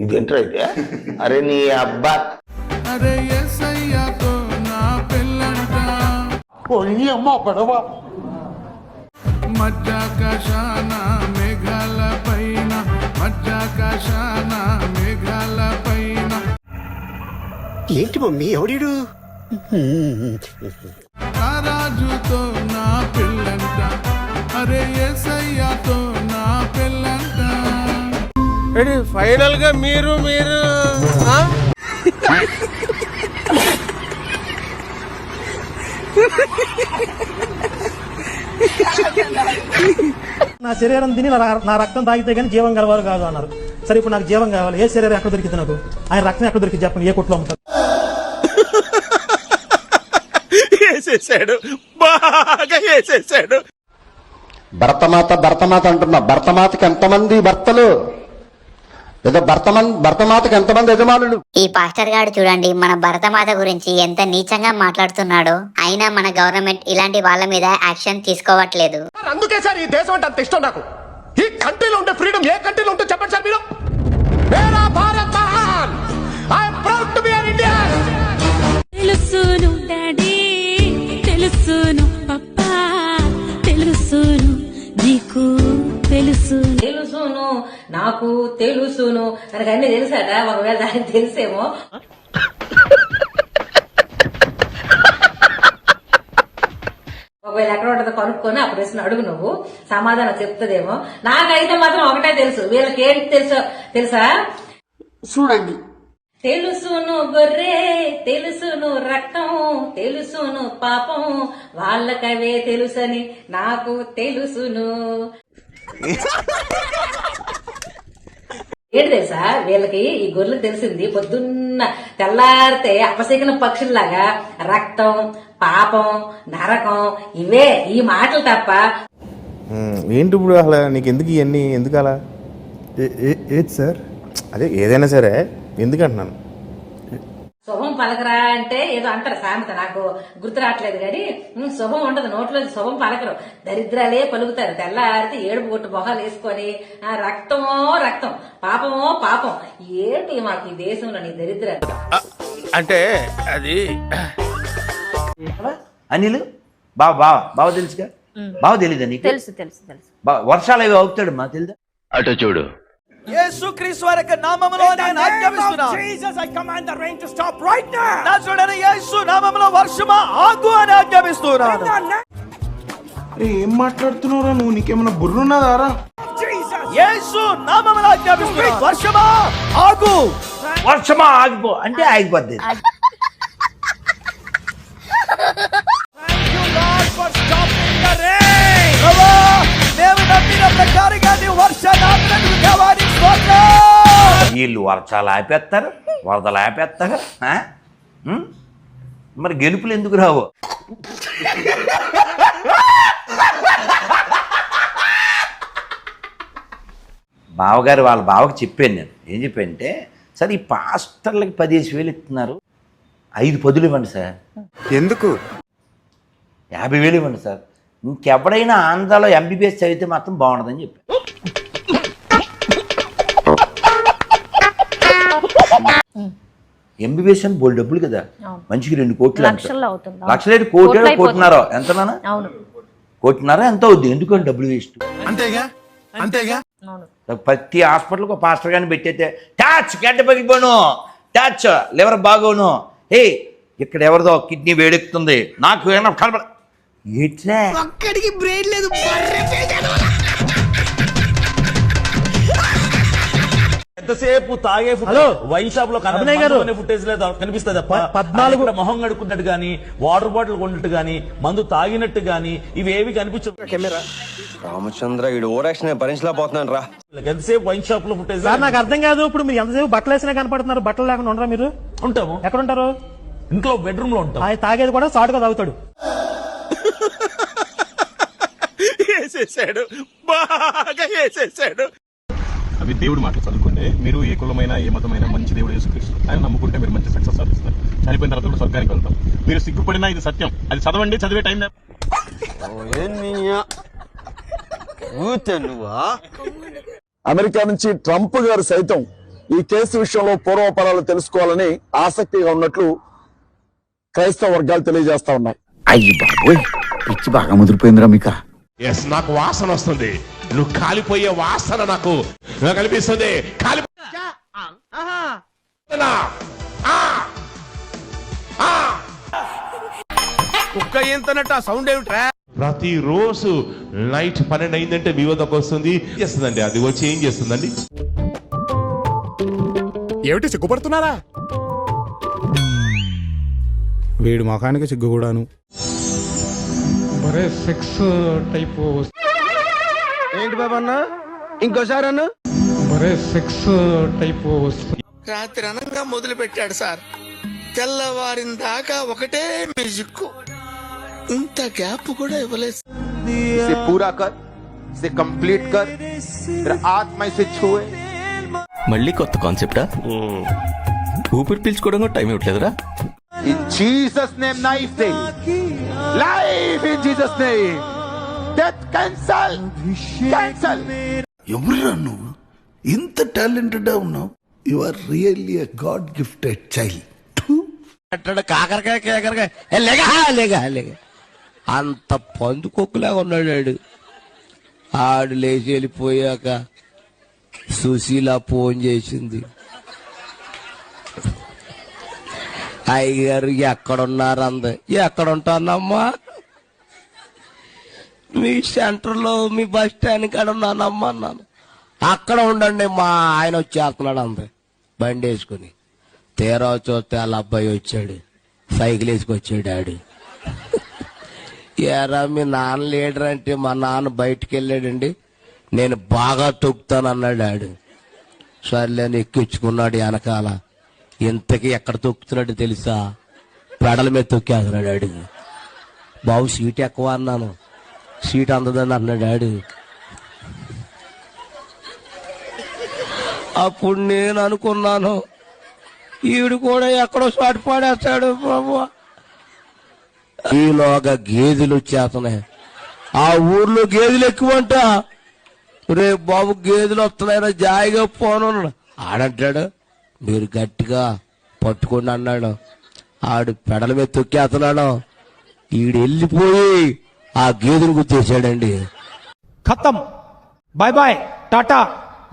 ఇదేంట్రా అయితే? అరే నీ అబ్బా, అరే యేసయ్యతో నా పెళ్ళంట అమ్మ పడవ. మధ్యాకాశాన మేఘాల పైన, మధ్యాకాశాన మేఘాల పైన ఏంటి మమ్మీ ఎవడీడు? రాజుతో నా పెళ్ళంట, అరే యేసయ్యతో నా పెళ్ళంట. ఫైనల్ గా మీరు నా శరీరం తిని నా రక్తం తాగితే గానీ జీవం గలవారు కాదు అన్నారు. సరే ఇప్పుడు నాకు జీవం కావాలి, ఏ శరీరం ఎక్కడ దొరికింది? నాకు ఆయన రక్తం ఎక్కడ దొరికింది చెప్పండి, ఏ కొట్లో అమ్ముతారు? వేసేసాడు, బాగా వేసేసాడు. భరతమాత అంటున్నా. భరతమాతకి ఎంతమంది భర్తలు? ఏదో భరతమాతకి ఎంతమంది యజమానులు? ఈ పాస్టర్ గారు చూడండి మన భరతమాత గురించి ఎంత నీచంగా మాట్లాడుతున్నాడో. అయినా మన గవర్నమెంట్ ఇలాంటి వాళ్ళ మీద యాక్షన్ తీసుకోవట్లేదు. అందుకే సార్ ఈ దేశం అంటే అంత ఇష్టం నాకు. ఈ కంట్రీలో ఉండే ఫ్రీడమ్ ఏ కంట్రీలో ఉంటే చెప్పండి సార్ మీరు. మేరా భారత్ మహాన్, I am proud to be an Indian. తెలుసును డాడీ, తెలుసును పప్పా, తెలుసును నీకు తెలుసును నాకు తెలుసును, మనకు అన్ని తెలుసాట. ఒకవేళ దానికి తెలిసేమో. ఒకవేళ ఎక్కడ ఉంటుందో కనుక్కొని ఆ ప్రశ్న అడుగు, నువ్వు సమాధానం చెప్తుందేమో. నాకైతే మాత్రం ఒకటే తెలుసు, వీళ్ళకి ఏంటి తెలుసా? చూడండి, తెలుసును గొర్రె, తెలుసును రక్తం, తెలుసును పాపం, వాళ్ళకవే తెలుసని నాకు తెలుసును. ఏంటి తెలుసా వీళ్ళకి? ఈ గొర్రెలకు తెలిసింది పొద్దున్న తెల్లారితే అపశకన పక్షుల్లాగా రక్తం, పాపం, నరకం, ఇవే ఈ మాటలు తప్ప. ఏంటి ఇప్పుడు అసలు నీకు ఎందుకు ఇవన్నీ? ఎందుకు అలా? ఏది సార్? అదే ఏదైనా సరే ఎందుకు అంటున్నాను. శుభం పలకరా అంటే ఏదో అంటారు సామెత, నాకు గుర్తు రావట్లేదు కానీ శుభం ఉండదు నోట్లో, శుభం పలకరు, దరిద్రాలే పలుకుతారు. తెల్లారితే ఏడుపు కొట్టు మొహాలు వేసుకొని రక్తమో రక్తం, పాపమో పాపం. ఏంటి మాకు ఈ దేశంలో నీ దరిద్రాలు? అంటే అది అనిల్ బావ తెలుసుగా? బావ తెలీదా నీకు? తెలుసు. వర్షాలు అవి అవుతాడు మా తెలీదా? అటో చూడు. యేసుక్రీస్తు వారి యొక్క నామములో నేను ఆజ్ఞాపిస్తున్నాను. Jesus, I command the rain to stop right now. నాజరేయుడైన యేసు నామములో వర్షమా ఆగు అని ఆజ్ఞాపిస్తున్నాను. ఏం మాట్లాడుతున్నారా నువ్వు? నీకేమైనా బుర్రున్నదారా? యేసు నామములో ఆజ్ఞాపిస్తున్నాను, వర్షమా ఆగు. వర్షమా ఆగిపో అంటే ఆగిపోద్ది. వీళ్ళు వర్షాలు ఆపేస్తారు, వరదలు ఆపేస్తారు. మరి గెలుపులు ఎందుకు రావు? బావగారు వాళ్ళ బావకి చెప్పాను నేను. ఏం చెప్పానంటే, సార్ ఈ పాస్టర్లకి 15,000 ఇస్తున్నారు, 5 పదులు ఇవ్వండి సార్. ఎందుకు? 50,000 ఇవ్వండి సార్. ఇంకెప్పుడైనా ఆంధ్రాలో MBBS చదివితే మాత్రం బాగుండదని చెప్పి. MBBS అని బోల్ డబ్బులు కదా, మంచికి 2 కోట్లు, లక్షలేడు కోటిన్నర, ఎంతనా? 1.5 ఎంత అవుద్ది? ఎందుకంటే డబ్బులు వేస్ట్. అంతేగా ప్రతి హాస్పిటల్కి ఒక పాస్టర్ గారిని పెట్టేస్తే టాచ్ గడ్డ పగిలిపోను, టాచ్ లివర్ బాగోను, హే ఇక్కడ ఎవరిదో కిడ్నీ వేడెక్కుతుంది, నాకు ఏమన్నా కనపడ ఎట్లా ఒక్కడికి బ్రెయిన్ లేదు. ఎంతసేపు తాగే వైన్ షాప్ లో ఫుటేజ్ లేదు కనిపిస్తుంది. 14 మొహం కడుక్కున్నట్టు గానీ, వాటర్ బాటిల్ కొన్నట్టు గానీ, మందు తాగినట్టు గానీ ఇవేవి కనిపించవు. కెమెరా రామచంద్ర ఈ ఓవరాక్షన్ భరించలేకపోతున్నాను రా. ఎంతసేపు వైన్ షాప్ లో ఫుటేజ్ నాకు అర్థం కాదు. ఇప్పుడు మీరు ఎంతసేపు బట్టలు వేసినా కనపడుతున్నారు, బట్టలు లేకుండా ఉండరా మీరు? ఉంటాము. ఎక్కడ ఉంటారు? ఇంట్లో బెడ్రూమ్ లో ఉంటాం. తాగేది కూడా సాటుగా తాగుతాడు. వేసేసాడు, బాగా వేసేసాడు. అవి దేవుడు మాటలు చదువుకుంటే మీరు ఏ కులమైనా ఏ మతమైనా మంచి దేవుడు యేసుక్రీస్తు, ఆయన నమ్ముకుంటే మీరు మంచి సక్సెస్ సాధిస్తారు. చనిపోయిన తర్వాత కూడా స్వర్గానికి వెళ్తాం. మీరు సిగ్గుపడినా ఇది సత్యం, అది చదవండి, చదివే టైం. అమెరికా నుంచి ట్రంప్ గారు సైతం ఈ కేసు విషయంలో పూర్వపరాలు తెలుసుకోవాలని ఆసక్తిగా ఉన్నట్లు క్రైస్తవ వర్గాలు తెలియజేస్తా ఉన్నాయి. అయ్యి బాబోయ్, పిచ్చి బాగా ముదిరిపోయిందిరా మీకా. ఎస్, నాకు వాసన వస్తుంది. నువ్వు కాలిపోయే వాసన నాకు కనిపిస్తుంది. కుక్క ఏంతనట్టు ఆ సౌండ్ ఏమిట్రా? ప్రతిరోజు నైట్ 12 అయిందంటే మీ వద్దకు వస్తుంది, చేస్తుందండి. అది వచ్చి ఏం చేస్తుందండి? ఏమిటి సిగ్గుపడుతున్నారా? వీడి ముఖానికి సిగ్గు కూడాను. సెక్స్ టైప్ ఏంటి బాబా అన్న, ఇంకోసారి అన్న? సెక్స్ టైప్ రాత్రి అనంగా మొదలు పెట్టాడు సార్, తెల్లవారిన దాకా ఒకటే మ్యూజిక్, ఇంత గ్యాప్ కూడా ఇవ్వలేదు. इसे पूरा कर, इसे कंप्लीट कर, मेरा आत्मा इसे छुए. మళ్ళీ కొత్త కాన్సెప్టా? ఊపిరి పీల్చుకోవడం కూడా time ఇవ్వట్లేదురా. In Jesus' name, knife day. Life in Jesus' name. Death cancel. Cancel. ఎవరురా నువ్వు? ఇంత టాలెంటెడ్ ఉన్నావు. You are really a god gifted child. కాకరకాయ కేకరకాయ లేగా అంత పందుకొక్కులాగా ఉన్నాడు. ఆడు లేచి వెళ్ళిపోయాక సుశీల ఫోన్ చేసింది, అయ్యగారు ఎక్కడున్నారు అంది. ఎక్కడ ఉంటానమ్మా? మీ సెంటర్లో మీ బస్ స్టాండ్ కాడ ఉన్నానమ్మా అన్నాను. అక్కడ ఉండండి, మా ఆయన వచ్చేస్తున్నాడు అంది బండి వేసుకుని. తీరా చూస్తే వాళ్ళ అబ్బాయి వచ్చాడు, సైకిల్ వేసుకొచ్చాడు. ఆడు ఎరా మీ నాన్న లీడర్ అంటే, మా నాన్న బయటికి వెళ్ళాడండి, నేను బాగా తొక్కుతాను అన్నాడు. ఆడు సర్లేని ఎక్కించుకున్నాడు వెనకాల. ఇంతకీ ఎక్కడ తొక్కుతున్నాడు తెలుసా? పెడల మీద తొక్కేస్తున్నాడు. ఆడు బాబు సీట్ ఎక్కువ అన్నాను, సీట్ అందదని అన్నాడు. ఆడు అప్పుడు నేను అనుకున్నాను, ఈడు కూడా ఎక్కడో షాట్ పాడేస్తాడు బాబు. ఈలోగా గేదెలు వచ్చేస్తున్నాయి. ఆ ఊర్లో గేదెలు ఎక్కువంట. రేపు బాబు గేదెలు వస్తున్నాయిరా, జాయిగా పోను ఆడంటాడు. మీరు గట్టిగా పట్టుకోండి అన్నాడు. ఆడు పెడల మీద తొక్కేస్తున్నాడు. ఈడు వెళ్ళిపోయి ఆ గేదెను గుర్తేసాడండి. ఖతం, బాయ్ బాయ్, టాటా,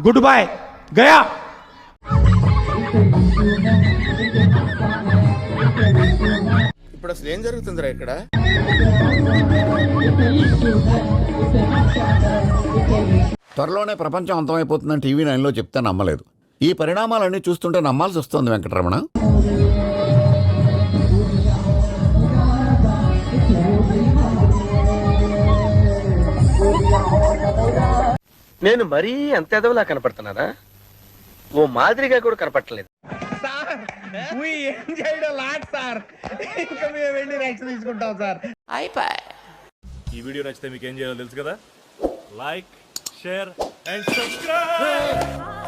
గుడ్ బాయ్, గయా. ఇప్పుడు అసలు ఏం జరుగుతుందిరా ఇక్కడ? త్వరలోనే ప్రపంచం అంతమైపోతుందని టీవీ 9లో చెప్తే నమ్మలేదు. ఈ పరిణామాలన్నీ చూస్తుంటే నమ్మాల్సి వస్తుంది వెంకటరమణ. నేను మరీ అంత ఎదవలా కనపడుతున్నానా? ఓ మాదిరిగా కూడా కనపడలేదు. ఈ వీడియో నచ్చితే మీకు ఏం చేయాలో తెలుసు కదా. Like, share and subscribe.